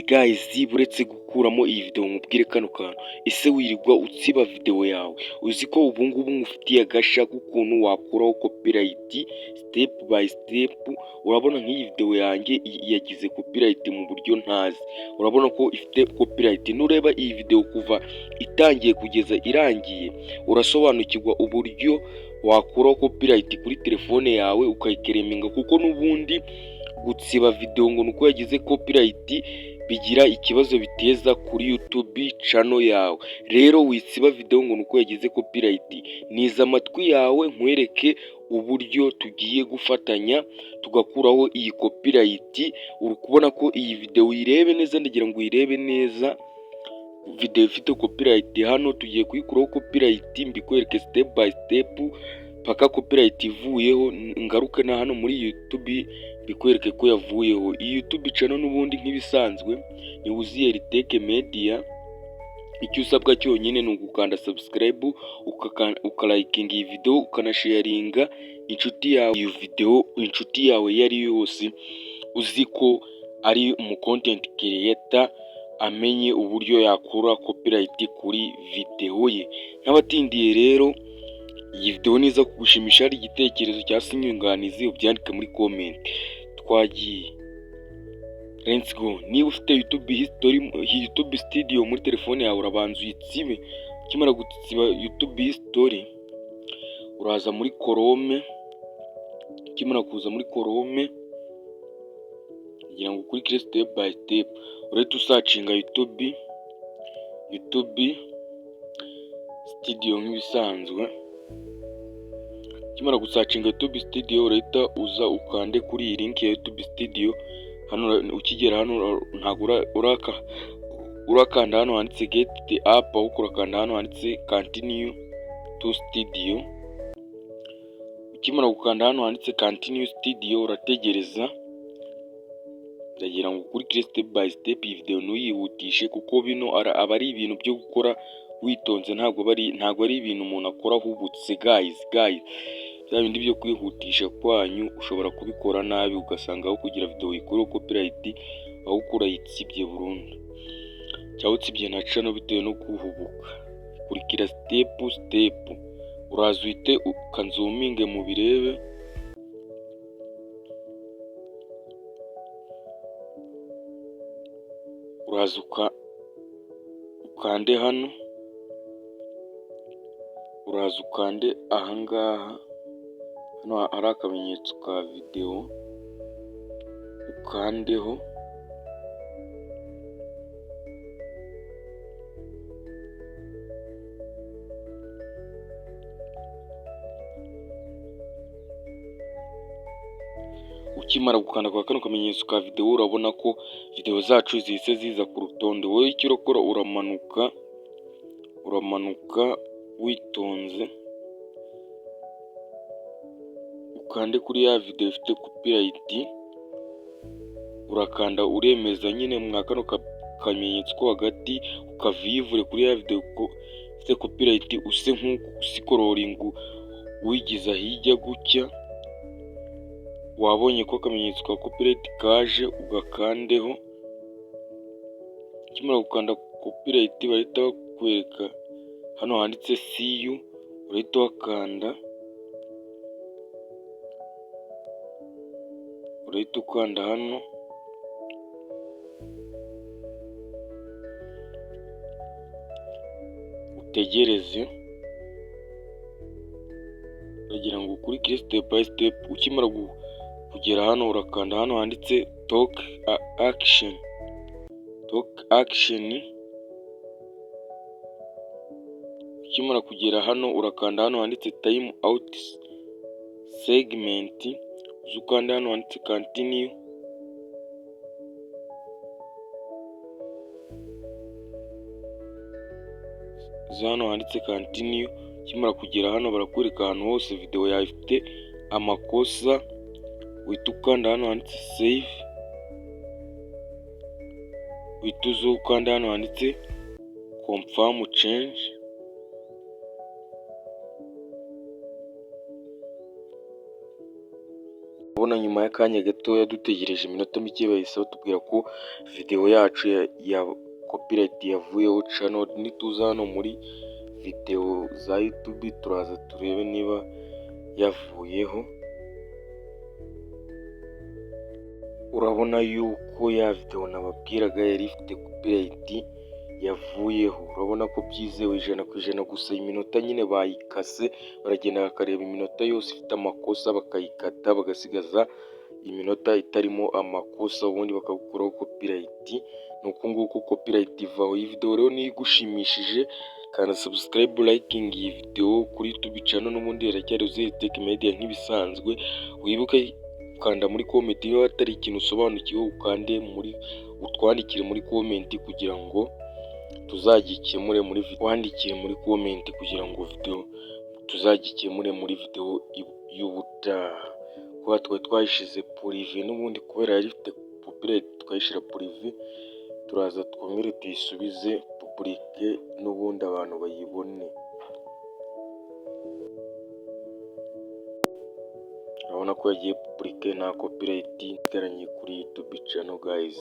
guys, buretse gukuramo iyi video nkubwire kano kantu. Ese wirirwa utsiba video yawe? Uzi ko ubu ngubu ngufitiye agasha k'ukuntu wakuraho copyright step by step. Urabona nk'iyi video yanjye yagize copyright mu buryo ntazi. Urabona ko ifite copyright. Nureba iyi video kuva itangiye kugeza irangiye, urasobanukirwa uburyo wakuraho copyright kuri telefone yawe ukayikereminga, kuko n'ubundi gutsiba video ngo nuko yagize copyright bigira ikibazo biteza kuri YouTube channel yawe. Rero witsiba video ngo nuko yagize copyright, niza amatwi yawe nkwereke uburyo tugiye gufatanya tugakuraho iyi copyright. Uri kubona ko iyi video uyirebe neza, ndagira ngo uyirebe neza. Video ifite copyright hano tugiye kuyikuraho copyright, mbikwereke step by step paka copyright ivuyeho. Ngaruke na hano muri YouTube bikwereke ko yavuyeho. Iyi YouTube channel n'ubundi nk'ibisanzwe ni Uziyeri Tech Media. Icyo usabwa cyonyine ni ugukanda subscribe, ukalikinga iyi video, ukanasharinga inshuti yawe iyi video, inshuti yawe yari yose uzi ko ari mu content creator, amenye uburyo yakura copyright kuri video ye. N'abatindiye rero, iyi video niza kugushimisha, ari igitekerezo cya sinyunganizi ubyandike muri comment. Twagiye, let's go. Niba ufite YouTube studio muri telefone yawe, urabanza uyitsibe. Ukimara gutsiba YouTube history, uraza muri Chrome. Ukimara kuza muri Chrome, kugira ngo ukurikire step by step, urahita usacinga YouTube studio nk'ibisanzwe. Ukimara gusacinga YouTube studio, urahita uza ukande kuri iyi link ya YouTube studio. Hano ukigera hano ntago urakanda hano handitse get the app, ahubwo urakanda hano handitse continue to studio. Ukimara gukanda hano handitse continue studio, urategereza. Ndagira ngo ukurikire step by step iyi video ntuyihutishe, kuko bino aba ari ibintu byo gukora witonze, ntago ari ibintu umuntu akora ahubutse. Guys, bya bindi byo kwihutisha kwanyu ushobora kubikora nabi, ugasanga aho kugira video ikora copyright aho ukura yitsibye burundu, cyangwa utsibye na channel bitewe no kuhubuka. Kurikira step uraza uhite ukanzuminge mu birebe. Uraza ukande hano, uraza ukande ahangaha, hano hari akamenyetso ka video, ukandeho. Ukimara gukanda kwa kano kamenyetso ka video, urabona ko video zacu zihise ziza ku rutonde. Wowe icyo urakora, uramanuka witonze, ukande kuri ya video ifite copyright, urakanda uremeza nyine mwa kano kamenyetso ko hagati, ukavivure kuri ya video ko ifite copyright, use nk'usikororinga wigiza hirya gutya. Wabonye ko akamenyetso ka copyright kaje, ugakandeho. Ukimara gukanda copyright, bahita bakwereka hano handitse see you, urahita wakanda, urahita ukanda hano, utegereze. Ndagira ngo ukurikire step by step. Ukimara kugera hano, urakanda hano handitse talk action. Ukimara kugera hano, urakanda hano handitse time out segment, ukanda hano handitse continue. Hano handitse continue. Ukimara kugera hano, barakwereka ahantu hose video yawe ifite amakosa, uhita ukanda hano handitse save, uhita uza ukanda hano handitse confirm change. Urabona nyuma y'akanya gatoya dutegereje iminota mike bahise batubwira ko video yacu ya copyright yavuyeho channel. Nituza hano muri video za YouTube turaza turebe niba yavuyeho. Urabona yuko ya video nababwiraga yari ifite copyright yavuyeho. Urabona ko byizewe 100% gusa iminota nyine bayikase, baragenda bakareba iminota yose ifite amakosa bakayikata bagasigaza iminota itarimo amakosa, ubundi bakagukuraho copyright. Nuko nguko copyright ivaho. Iyi video rero niyo igushimishije kandi subscribe, liking iyi video kuri YouTube channel, n'ubundi iracyari Uzeyi Tech Media nk'ibisanzwe. Wibuke ukanda muri comment iyo atari ikintu usobanukiwe, ukande muri utwandikire muri comment kugira ngo tuzagikemure muri video. Wandikire muri comment kugira ngo video tuzagikemure muri video y'ubutaha. Kuba twayishize privé n'ubundi kubera yari ifite copyright twayishira privé, turaza twongere tuyisubize public n'ubundi abantu bayibone. Urabona ko yagiye public nta copyright igaranye kuri YouTube channel guys.